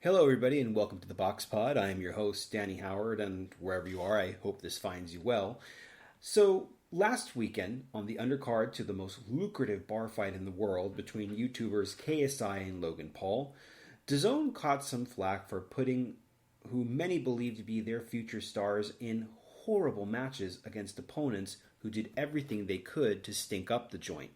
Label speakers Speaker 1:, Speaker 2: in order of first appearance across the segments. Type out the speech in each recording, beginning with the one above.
Speaker 1: Hello, everybody, and welcome to the Box Pod. I am your host, Danny Howard, and wherever you are, I hope this finds you well. So, last weekend, on the undercard to the most lucrative bar fight in the world between YouTubers KSI and Logan Paul, DAZN caught some flack for putting who many believe to be their future stars in horrible matches against opponents who did everything they could to stink up the joint.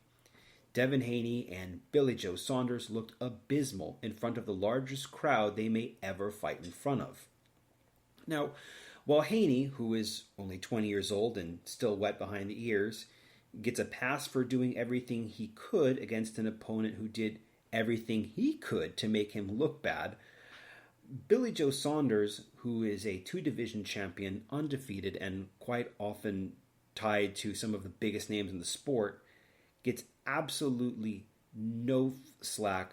Speaker 1: Devin Haney and Billy Joe Saunders looked abysmal in front of the largest crowd they may ever fight in front of. Now, while Haney, who is only 20 years old and still wet behind the ears, gets a pass for doing everything he could against an opponent who did everything he could to make him look bad, Billy Joe Saunders, who is a two-division champion, undefeated, and quite often tied to some of the biggest names in the sport, gets absolutely no slack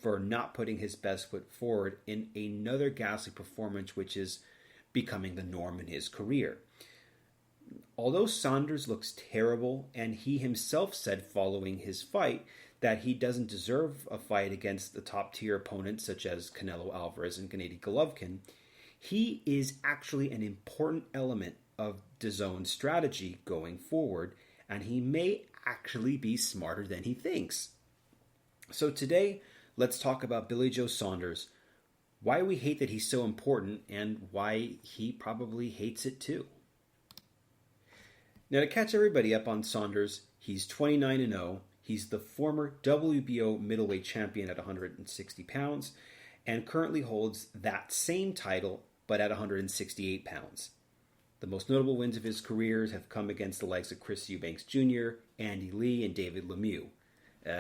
Speaker 1: for not putting his best foot forward in another ghastly performance which is becoming the norm in his career. Although Saunders looks terrible, and he himself said following his fight that he doesn't deserve a fight against the top-tier opponents such as Canelo Alvarez and Gennadiy Golovkin, he is actually an important element of DAZN's strategy going forward, and he may actually be smarter than he thinks. So today, let's talk about Billy Joe Saunders, why we hate that he's so important, and why he probably hates it too. Now, to catch everybody up on Saunders, he's 29-0. He's the former WBO middleweight champion at 160 pounds and currently holds that same title but at 168 pounds. The most notable wins of his career have come against the likes of Chris Eubanks Jr., Andy Lee, and David Lemieux.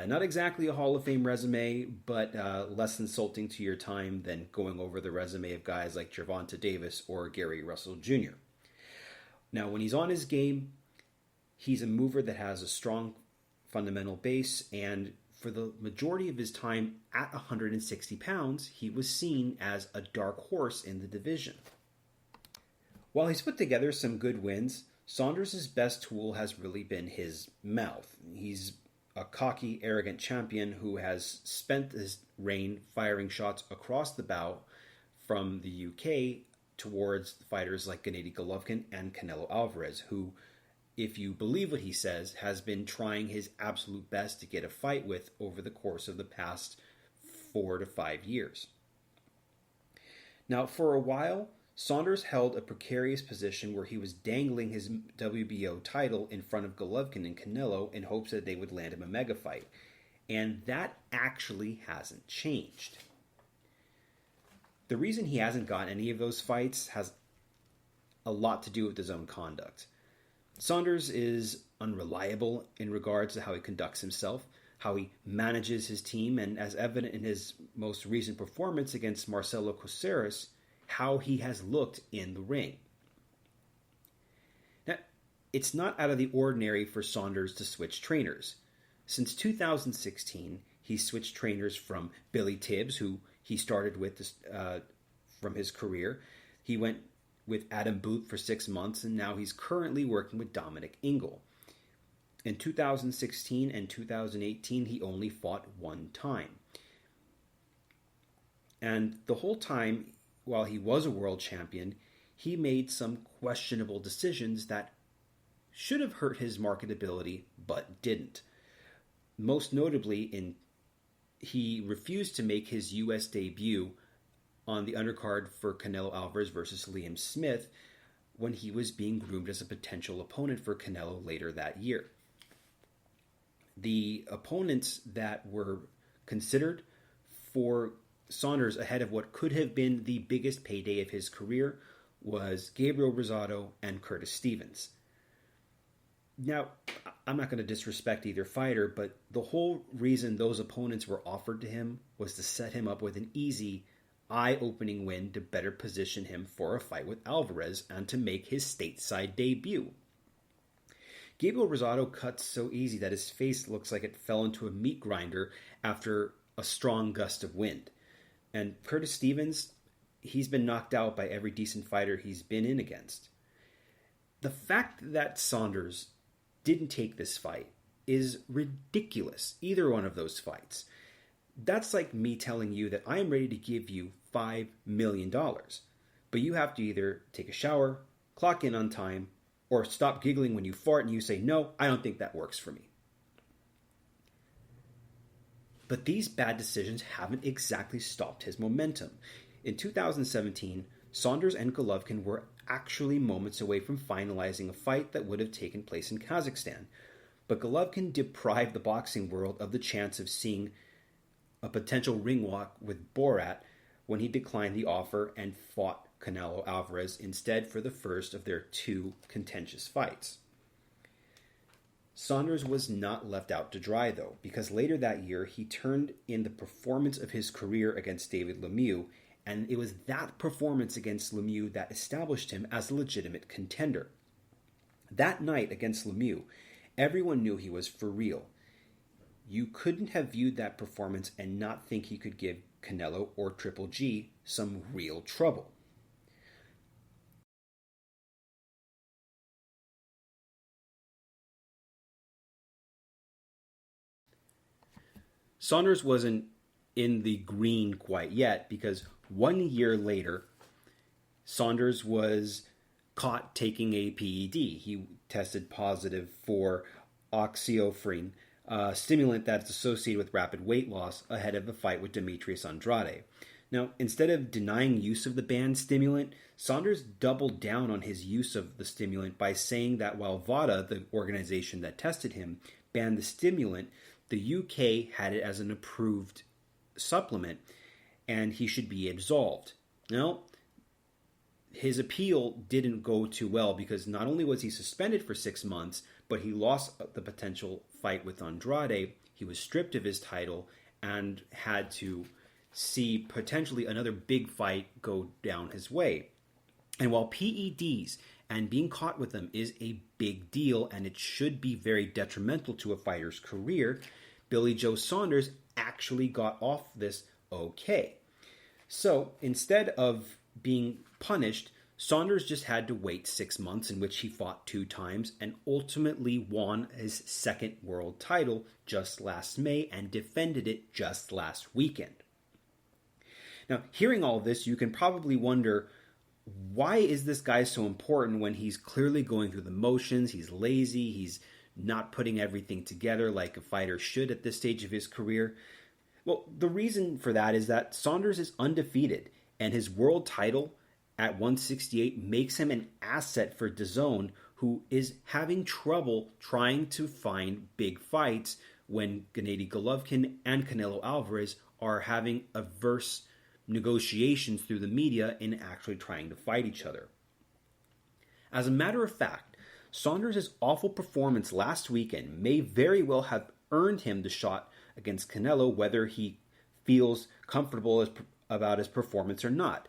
Speaker 1: Not exactly a Hall of Fame resume, but less insulting to your time than going over the resume of guys like Gervonta Davis or Gary Russell Jr. Now, when he's on his game, he's a mover that has a strong fundamental base, and for the majority of his time at 160 pounds, he was seen as a dark horse in the division. While he's put together some good wins, Saunders' best tool has really been his mouth. He's a cocky, arrogant champion who has spent his reign firing shots across the bow from the UK towards fighters like Gennadiy Golovkin and Canelo Alvarez, who, if you believe what he says, has been trying his absolute best to get a fight with over the course of the past 4 to 5 years. Now, for a while, Saunders held a precarious position where he was dangling his WBO title in front of Golovkin and Canelo in hopes that they would land him a mega fight. And that actually hasn't changed. The reason he hasn't gotten any of those fights has a lot to do with his own conduct. Saunders is unreliable in regards to how he conducts himself, how he manages his team, and as evident in his most recent performance against Marcelo Caceres, how he has looked in the ring. Now, it's not out of the ordinary for Saunders to switch trainers. Since 2016, he switched trainers from Billy Tibbs, who he started with from his career. He went with Adam Booth for 6 months, and now he's currently working with Dominic Ingle. In 2016 and 2018, he only fought one time. And the whole time, while he was a world champion, he made some questionable decisions that should have hurt his marketability, but didn't. Most notably, he refused to make his U.S. debut on the undercard for Canelo Alvarez versus Liam Smith when he was being groomed as a potential opponent for Canelo later that year. The opponents that were considered for Saunders ahead of what could have been the biggest payday of his career was Gabriel Rosado and Curtis Stevens. Now, I'm not going to disrespect either fighter, but the whole reason those opponents were offered to him was to set him up with an easy, eye-opening win to better position him for a fight with Alvarez and to make his stateside debut. Gabriel Rosado cuts so easy that his face looks like it fell into a meat grinder after a strong gust of wind. And Curtis Stevens, he's been knocked out by every decent fighter he's been in against. The fact that Saunders didn't take this fight is ridiculous, either one of those fights. That's like me telling you that I am ready to give you $5 million, but you have to either take a shower, clock in on time, or stop giggling when you fart and you say, no, I don't think that works for me. But these bad decisions haven't exactly stopped his momentum. In 2017, Saunders and Golovkin were actually moments away from finalizing a fight that would have taken place in Kazakhstan. But Golovkin deprived the boxing world of the chance of seeing a potential ring walk with Borat when he declined the offer and fought Canelo Alvarez instead for the first of their two contentious fights. Saunders was not left out to dry, though, because later that year he turned in the performance of his career against David Lemieux, and it was that performance against Lemieux that established him as a legitimate contender. That night against Lemieux, everyone knew he was for real. You couldn't have viewed that performance and not think he could give Canelo or Triple G some real trouble. Saunders wasn't in the green quite yet because 1 year later, Saunders was caught taking a PED. He tested positive for oxyofrine, a stimulant that's associated with rapid weight loss, ahead of a fight with Demetrius Andrade. Now, instead of denying use of the banned stimulant, Saunders doubled down on his use of the stimulant by saying that while VADA, the organization that tested him, banned the stimulant, the UK had it as an approved supplement, and he should be absolved. Now, his appeal didn't go too well because not only was he suspended for 6 months, but he lost the potential fight with Andrade. He was stripped of his title and had to see potentially another big fight go down his way. And while PEDs and being caught with them is a big deal and it should be very detrimental to a fighter's career, Billy Joe Saunders actually got off this okay. So instead of being punished, Saunders just had to wait 6 months, in which he fought 2 times and ultimately won his second world title just last May and defended it just last weekend. Now, hearing all this, you can probably wonder, why is this guy so important when he's clearly going through the motions, he's lazy, he's not putting everything together like a fighter should at this stage of his career? Well, the reason for that is that Saunders is undefeated, and his world title at 168 makes him an asset for DAZN, who is having trouble trying to find big fights when Gennadiy Golovkin and Canelo Alvarez are having adverse negotiations through the media in actually trying to fight each other. As a matter of fact, Saunders' awful performance last weekend may very well have earned him the shot against Canelo, whether he feels comfortable about his performance or not.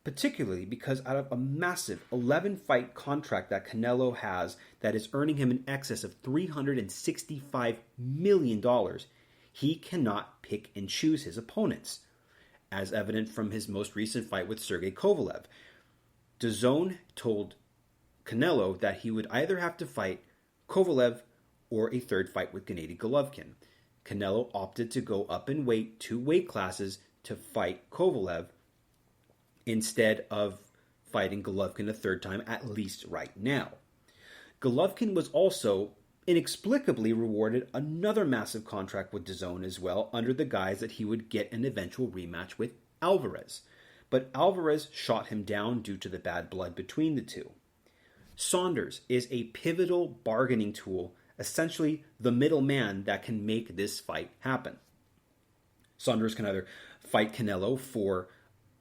Speaker 1: Particularly because out of a massive 11-fight contract that Canelo has that is earning him in excess of $365 million, he cannot pick and choose his opponents, as evident from his most recent fight with Sergey Kovalev. DAZN told Canelo that he would either have to fight Kovalev or a third fight with Gennadiy Golovkin. Canelo opted to go up in weight 2 weight classes to fight Kovalev instead of fighting Golovkin a third time, at least right now. Golovkin was also inexplicably rewarded another massive contract with DAZN as well, under the guise that he would get an eventual rematch with Alvarez. But Alvarez shot him down due to the bad blood between the two. Saunders is a pivotal bargaining tool, essentially the middleman that can make this fight happen. Saunders can either fight Canelo for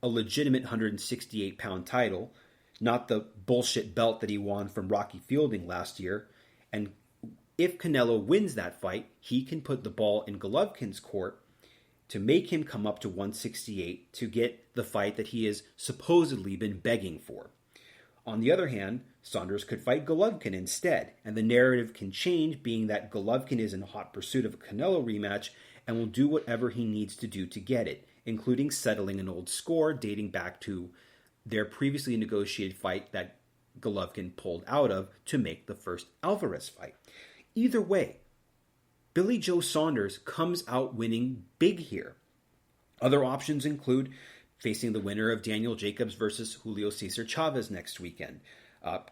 Speaker 1: a legitimate 168-pound title, not the bullshit belt that he won from Rocky Fielding last year, and if Canelo wins that fight, he can put the ball in Golovkin's court to make him come up to 168 to get the fight that he has supposedly been begging for. On the other hand, Saunders could fight Golovkin instead, and the narrative can change, being that Golovkin is in hot pursuit of a Canelo rematch and will do whatever he needs to do to get it, including settling an old score dating back to their previously negotiated fight that Golovkin pulled out of to make the first Alvarez fight. Either way, Billy Joe Saunders comes out winning big here. Other options include facing the winner of Daniel Jacobs versus Julio Cesar Chavez next weekend.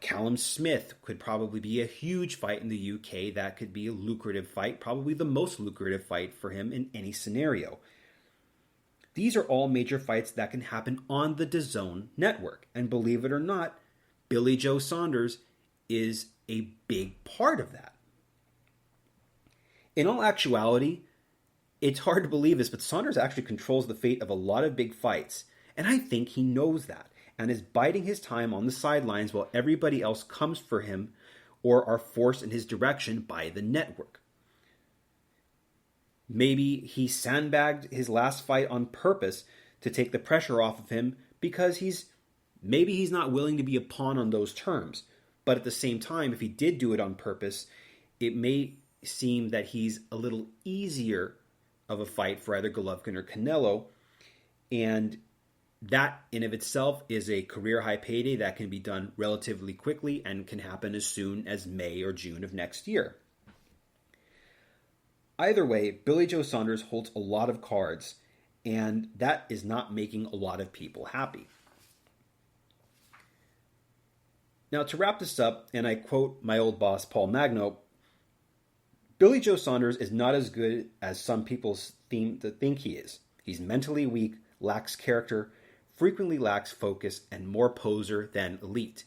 Speaker 1: Callum Smith could probably be a huge fight in the UK. That could be a lucrative fight, probably the most lucrative fight for him in any scenario. These are all major fights that can happen on the DAZN network. And believe it or not, Billy Joe Saunders is a big part of that. In all actuality, it's hard to believe this, but Saunders actually controls the fate of a lot of big fights. And I think he knows that and is biding his time on the sidelines while everybody else comes for him or are forced in his direction by the network. Maybe he sandbagged his last fight on purpose to take the pressure off of him because maybe he's not willing to be a pawn on those terms. But at the same time, if he did do it on purpose, it may seem that he's a little easier of a fight for either Golovkin or Canelo. And that in of itself is a career high payday that can be done relatively quickly and can happen as soon as May or June of next year. Either way, Billy Joe Saunders holds a lot of cards, and that is not making a lot of people happy. Now, to wrap this up, and I quote my old boss, Paul Magno, Billy Joe Saunders is not as good as some people seem to think he is. He's mentally weak, lacks character, frequently lacks focus, and more poser than elite.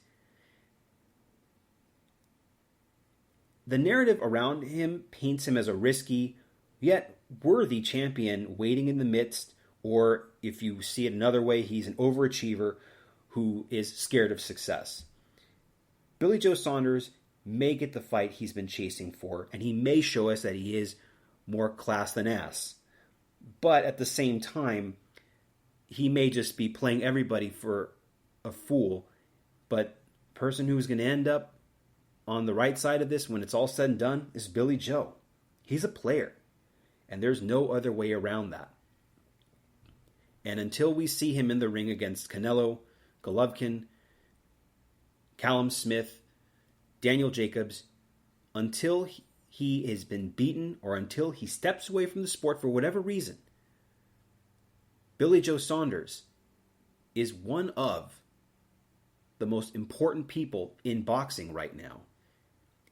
Speaker 1: The narrative around him paints him as a risky, yet worthy champion waiting in the midst, or if you see it another way, he's an overachiever who is scared of success. Billy Joe Saunders may get the fight he's been chasing for, and he may show us that he is more class than ass. But at the same time, he may just be playing everybody for a fool. But the person who's going to end up on the right side of this when it's all said and done is Billy Joe. He's a player, and there's no other way around that. And until we see him in the ring against Canelo, Golovkin, Callum Smith, Daniel Jacobs, until he has been beaten or until he steps away from the sport for whatever reason, Billy Joe Saunders is one of the most important people in boxing right now.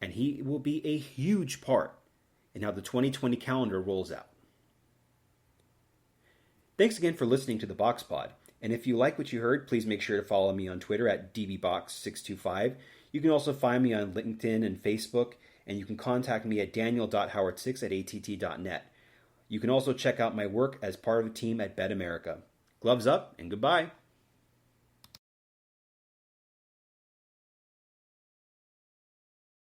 Speaker 1: And he will be a huge part in how the 2020 calendar rolls out. Thanks again for listening to the Box Pod. And if you like what you heard, please make sure to follow me on Twitter at dbbox625. You can also find me on LinkedIn and Facebook, and you can contact me at daniel.howard6@att.net. You can also check out my work as part of the team at Bet America. Gloves up, and goodbye.